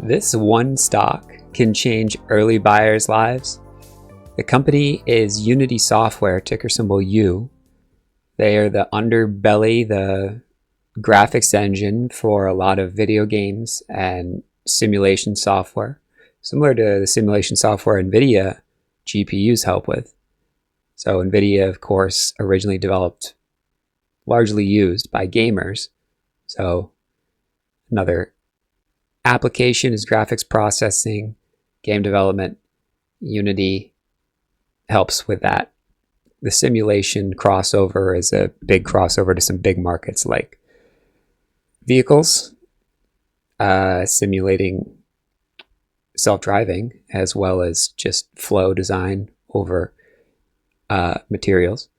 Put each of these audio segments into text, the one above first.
This one stock can change early buyers' lives. The company is Unity Software, ticker symbol U. They are the underbelly, the graphics engine for a lot of video games and simulation software, similar to the simulation software NVIDIA GPUs help with. So NVIDIA, of course, originally developed, largely used by gamers. So another application is graphics processing, game development. Unity helps with that. The simulation crossover is a big crossover to some big markets like vehicles, simulating self-driving, as well as just flow design over materials.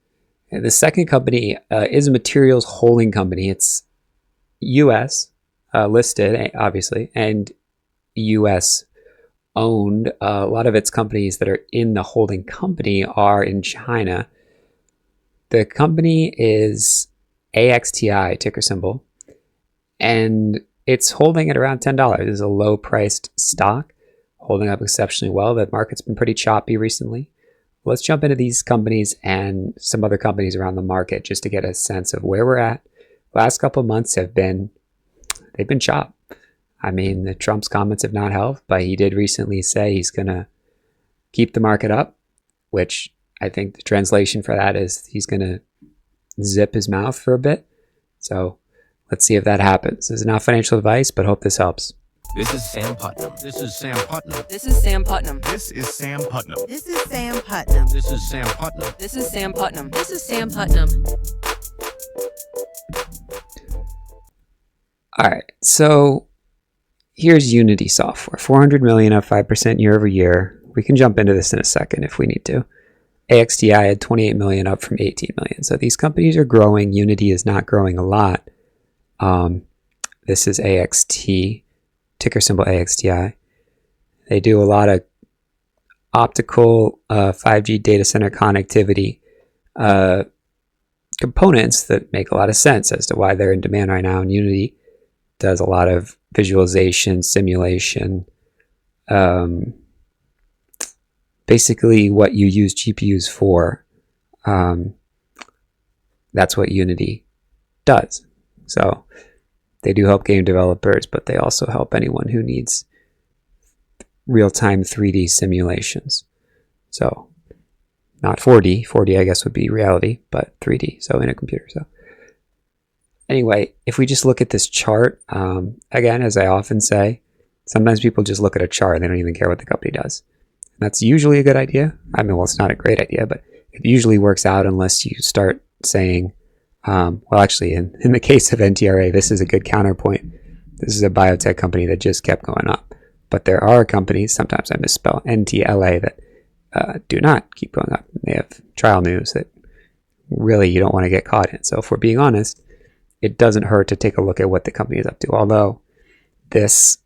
And the second company is a materials holding company. It's US listed, obviously, and US owned. A lot of its companies that are in the holding company are in China. The company is AXTI, ticker symbol, and it's holding at around $10. It's a low-priced stock, holding up exceptionally well. The market's been pretty choppy recently. Let's jump into these companies and some other companies around the market just to get a sense of where we're at. Last couple of months they've been chopped. I mean, the Trump's comments have not helped, but he did recently say he's going to keep the market up, which I think the translation for that is he's going to zip his mouth for a bit. So let's see if that happens. This is not financial advice, but hope this helps. This is Sam Putnam. This is Sam Putnam. This is Sam Putnam. This is Sam Putnam. This is Sam Putnam. This is Sam Putnam. This is Sam Putnam. This is Sam Putnam. All right, so here's Unity Software, 400 million, up 5% year over year. We can jump into this in a second if we need to. AXTI had 28 million, up from 18 million. So these companies are growing. Unity is not growing a lot. This is AXT, ticker symbol AXTI. They do a lot of optical 5G data center connectivity components that make a lot of sense as to why they're in demand right now. And Unity does a lot of visualization, simulation, basically what you use GPUs for. That's what Unity does. So they do help game developers, but they also help anyone who needs real-time 3D simulations. So not 4D. 4D, I guess, would be reality, but 3D, so in a computer. So anyway, if we just look at this chart, again, as I often say, sometimes people just look at a chart and they don't even care what the company does. And that's usually a good idea. I mean, well, it's not a great idea, but it usually works out unless you start saying, well, actually, in the case of NTRA, this is a good counterpoint. This is a biotech company that just kept going up. But there are companies, sometimes I misspell NTLA, that do not keep going up. They have trial news that really you don't want to get caught in. So if we're being honest, it doesn't hurt to take a look at what the company is up to. Although this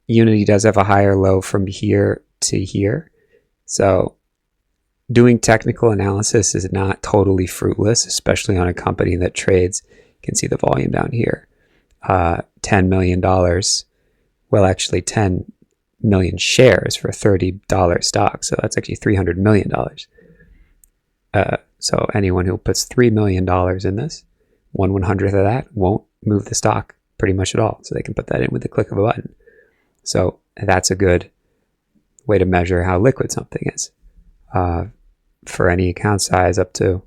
Unity does have a higher low from here to here. So doing technical analysis is not totally fruitless, especially on a company that trades. You can see the volume down here. $10 million. Well, actually 10 million shares for $30 stock. So that's actually $300 million. So anyone who puts $3 million in this, 1/100th of that won't move the stock pretty much at all. So they can put that in with the click of a button. So that's a good way to measure how liquid something is. For any account size up to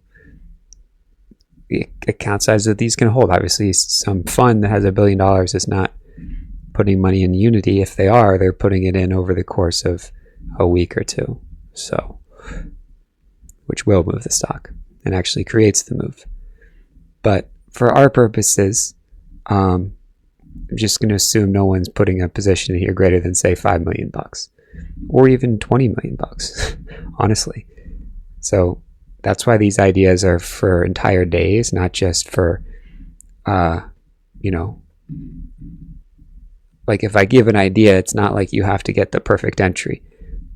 the account size that these can hold. Obviously, some fund that has $1 billion is not putting money in Unity. If they are, they're putting it in over the course of a week or two. So, which will move the stock and actually creates the move. But for our purposes, I'm just going to assume no one's putting a position in here greater than, say, $5 million or even $20 million, honestly. So that's why these ideas are for entire days, not just for, like if I give an idea, it's not like you have to get the perfect entry.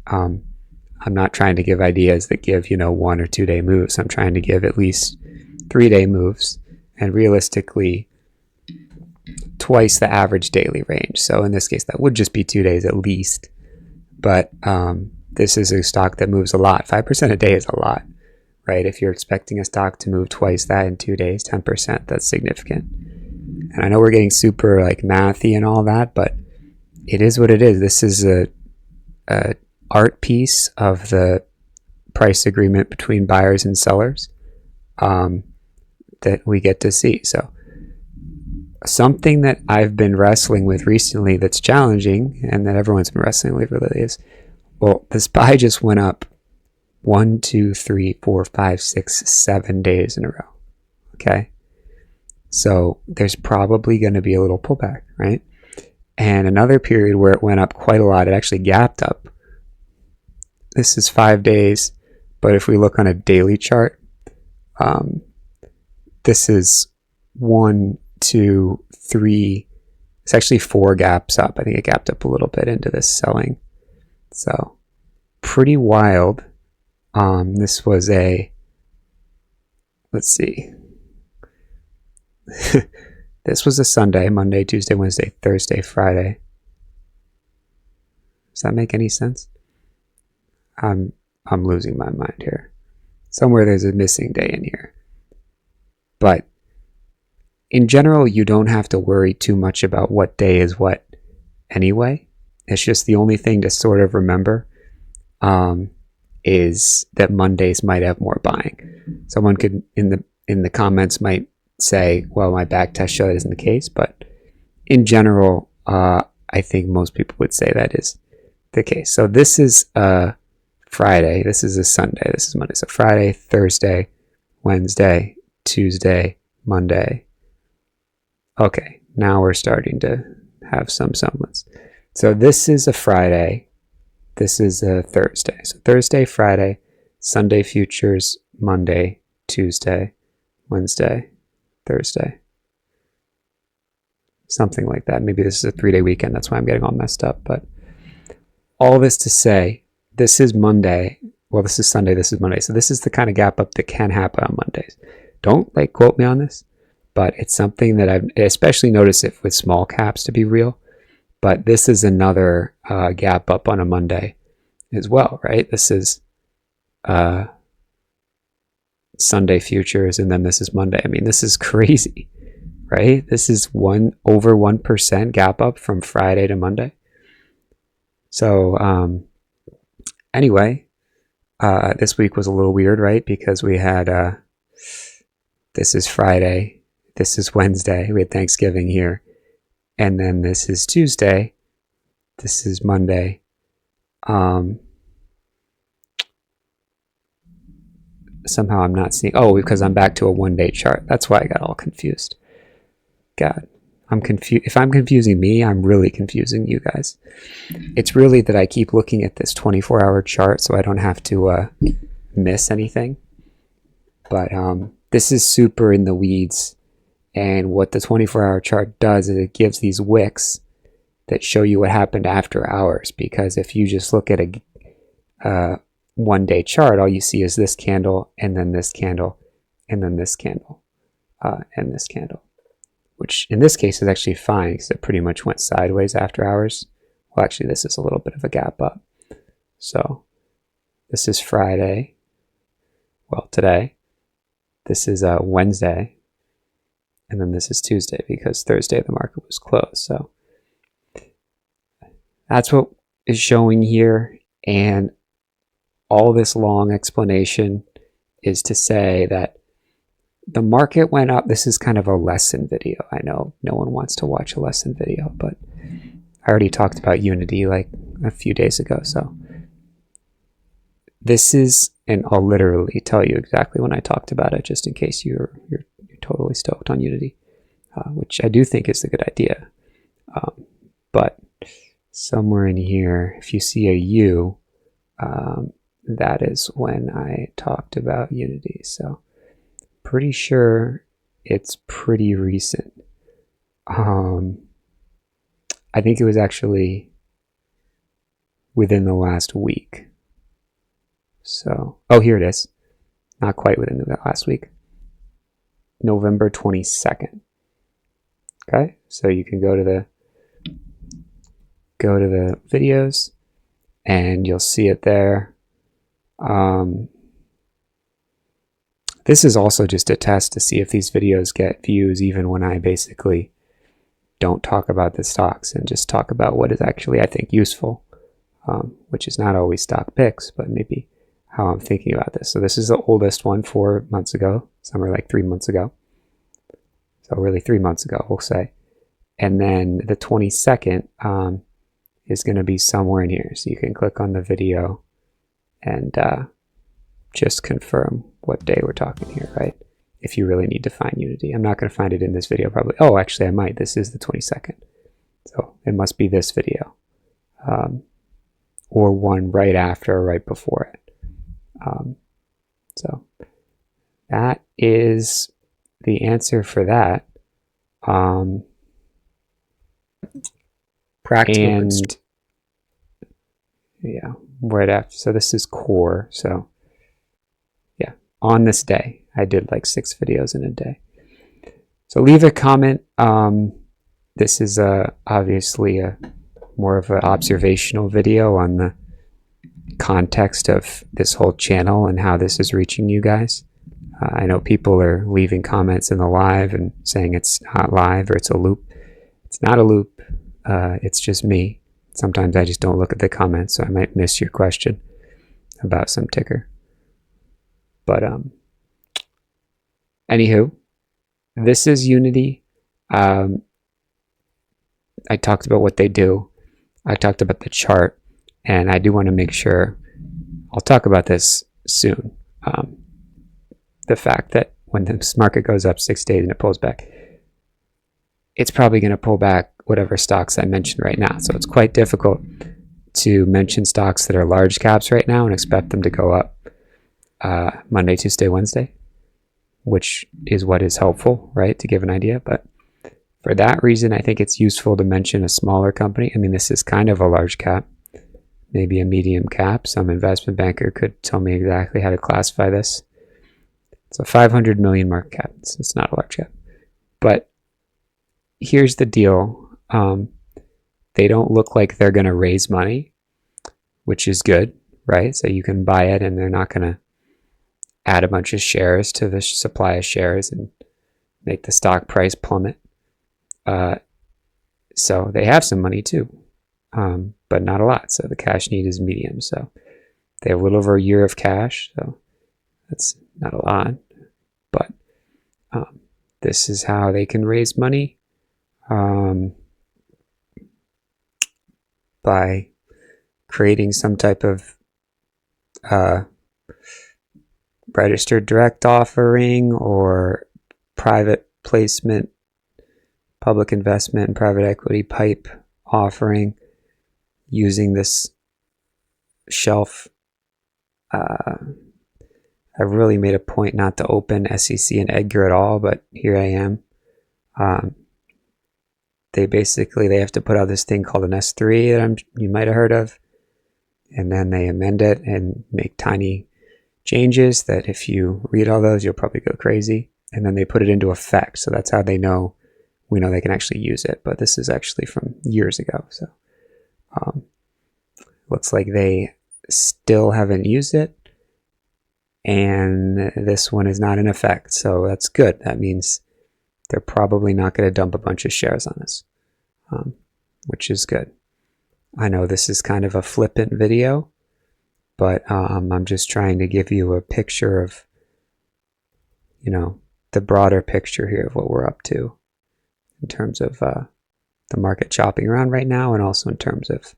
I'm not trying to give ideas that give, 1 or 2 day moves. I'm trying to give at least 3 day moves and realistically twice the average daily range. So in this case, that would just be 2 days at least. But this is a stock that moves a lot. 5% a day is a lot, right? If you're expecting a stock to move twice that in 2 days, 10%, that's significant. And I know we're getting super like mathy and all that, but it is what it is. This is a art piece of the price agreement between buyers and sellers that we get to see. So something that I've been wrestling with recently that's challenging, and that everyone's been wrestling with really, is, well, this buy just went up 1, 2, 3, 4, 5, 6, 7 days in a row. Okay. So there's probably going to be a little pullback, right? And another period where it went up quite a lot, it actually gapped up. This is 5 days, but if we look on a daily chart, this is 1, 2, 3. It's actually 4 gaps up. I think it gapped up a little bit into this selling. So pretty wild. This was let's see. This was a Sunday, Monday, Tuesday, Wednesday, Thursday, Friday. Does that make any sense? I'm losing my mind here. Somewhere there's a missing day in here. But in general, you don't have to worry too much about what day is what anyway. It's just the only thing to sort of remember is that Mondays might have more buying. Someone could in the comments might say, well, my back test showed that isn't the case, but in general, I think most people would say that is the case. So this is Friday, this is a Sunday, this is Monday. So Friday, Thursday, Wednesday, Tuesday, Monday. Okay, now we're starting to have some semblance. So this is a Friday, this is a Thursday. So Thursday, Friday, Sunday futures, Monday, Tuesday, Wednesday, Thursday. Something like that. Maybe this is a 3-day weekend. That's why I'm getting all messed up. But all this to say, this is Monday. Well, this is Sunday. This is Monday. So this is the kind of gap up that can happen on Mondays. Don't like quote me on this, but it's something that I've especially noticed it with small caps, to be real. But this is another gap up on a Monday as well, right? This is Sunday futures, and then this is Monday. I mean, this is crazy, right? This is over 1% gap up from Friday to Monday. So anyway, this week was a little weird, right? Because we had this is Friday, this is Wednesday, we had Thanksgiving here, and then this is Tuesday, this is Monday. Somehow I'm not seeing, because I'm back to a 1-day chart. That's why I got all confused. God, I'm confused. If I'm confusing me, I'm really confusing you guys. It's really that I keep looking at this 24-hour chart so I don't have to miss anything. But this is super in the weeds. And what the 24-hour chart does is it gives these wicks that show you what happened after hours. Because if you just look at a 1-day chart, all you see is this candle, and then this candle, and then this candle, and this candle. Which in this case is actually fine because it pretty much went sideways after hours. Well, actually, this is a little bit of a gap up. So this is Friday. Well, today. This is Wednesday. And then this is Tuesday because Thursday the market was closed. So that's what is showing here. And all this long explanation is to say that the market went up. This is kind of a lesson video. I know no one wants to watch a lesson video, but I already talked about Unity like a few days ago. So this is, and I'll literally tell you exactly when I talked about it, just in case you're totally stoked on Unity, which I do think is a good idea. But somewhere in here, if you see a U, that is when I talked about Unity. So pretty sure it's pretty recent. I think it was actually within the last week. So, here it is. Not quite within the last week. November 22nd. Okay, so you can go to the videos and you'll see it there. This is also just a test to see if these videos get views even when I basically don't talk about the stocks and just talk about what is actually, I think, useful, which is not always stock picks, but maybe how I'm thinking about this. So this is the oldest one, 4 months ago. Some are like 3 months ago. So really 3 months ago, we'll say. And then the 22nd is going to be somewhere in here. So you can click on the video and just confirm what day we're talking here, right? If you really need to find Unity. I'm not going to find it in this video probably. Oh, actually I might. This is the 22nd. So it must be this video. Or one right after or right before it. So that is the answer for that. Practical and yeah, right after. So this is core. So yeah, on this day, I did like 6 videos in a day. So leave a comment. This is obviously more of an observational video on the context of this whole channel and how this is reaching you guys. I know people are leaving comments in the live and saying it's not live or it's a loop. It's not a loop. It's just me. Sometimes I just don't look at the comments, so I might miss your question about some ticker. But anywho, this is Unity. I talked about what they do. I talked about the chart, and I do want to make sure I'll talk about this soon. The fact that when this market goes up 6 days and it pulls back, it's probably going to pull back whatever stocks I mentioned right now. So it's quite difficult to mention stocks that are large caps right now and expect them to go up Monday, Tuesday, Wednesday, which is what is helpful, right, to give an idea. But for that reason, I think it's useful to mention a smaller company. I mean, this is kind of a large cap, maybe a medium cap. Some investment banker could tell me exactly how to classify this. It's a 500 million market cap. It's not a large cap. But here's the deal. They don't look like they're going to raise money, which is good, right? So you can buy it and they're not going to add a bunch of shares to the supply of shares and make the stock price plummet. So they have some money too, but not a lot. So the cash need is medium. So they have a little over a year of cash. So that's not a lot, but this is how they can raise money. By creating some type of registered direct offering or private placement, public investment, and private equity pipe offering using this shelf. I really made a point not to open SEC and Edgar at all, but here I am. They have to put out this thing called an S3 that you might have heard of, and then they amend it and make tiny changes that if you read all those, you'll probably go crazy. And then they put it into effect, so that's how we know they can actually use it. But this is actually from years ago, so looks like they still haven't used it, and this one is not in effect, so that's good. That means they're probably not going to dump a bunch of shares on us, which is good. I know this is kind of a flippant video, but I'm just trying to give you a picture of, the broader picture here of what we're up to in terms of the market chopping around right now, and also in terms of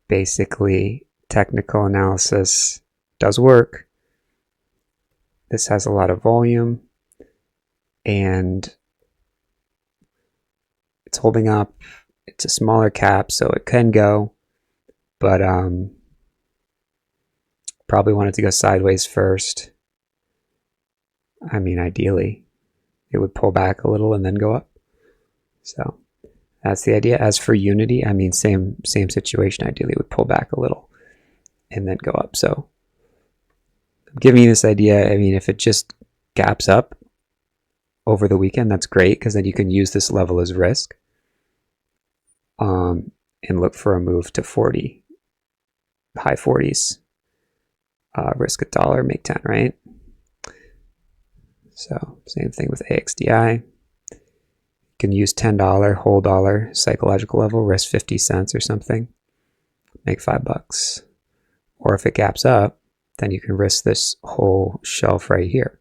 basically technical analysis does work. This has a lot of volume and it's holding up. It's a smaller cap, so it can go, but probably want it to go sideways first. I mean, ideally, it would pull back a little and then go up. So that's the idea. As for Unity, I mean, same situation. Ideally, it would pull back a little and then go up. So I'm giving you this idea. I mean, if it just gaps up over the weekend, that's great because then you can use this level as risk and look for a move to 40, high 40s, risk $1, make 10, right? So same thing with AXDI. You can use $10, whole dollar, psychological level, risk 50 cents or something, make $5. Or if it gaps up, then you can risk this whole shelf right here,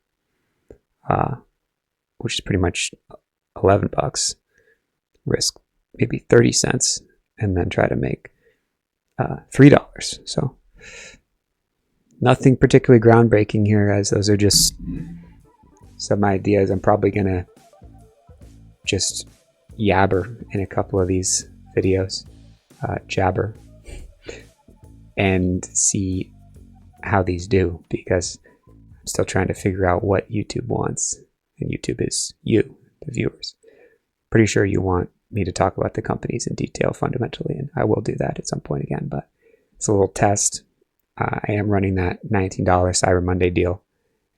which is pretty much $11, risk maybe 30 cents, and then try to make $3. So nothing particularly groundbreaking here, guys. Those are just some ideas. I'm probably gonna just yabber in a couple of these videos, jabber, and see how these do, because I'm still trying to figure out what YouTube wants, and YouTube is you, the viewers. Pretty sure you want me to talk about the companies in detail fundamentally, and I will do that at some point again, but it's a little test. I am running that $19 Cyber Monday deal,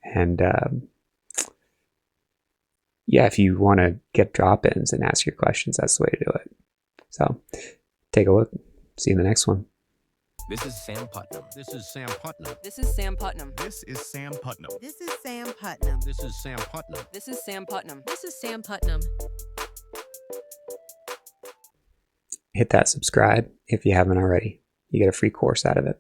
and yeah, if you want to get drop-ins and ask your questions, that's the way to do it. So take a look. See you in the next one. This is Sam Putnam. This is Sam Putnam. This is Sam Putnam. This is Sam Putnam. This is Sam Putnam. This is Sam Putnam. This is Sam Putnam. This is Sam Putnam. Hit that subscribe if you haven't already. You get a free course out of it.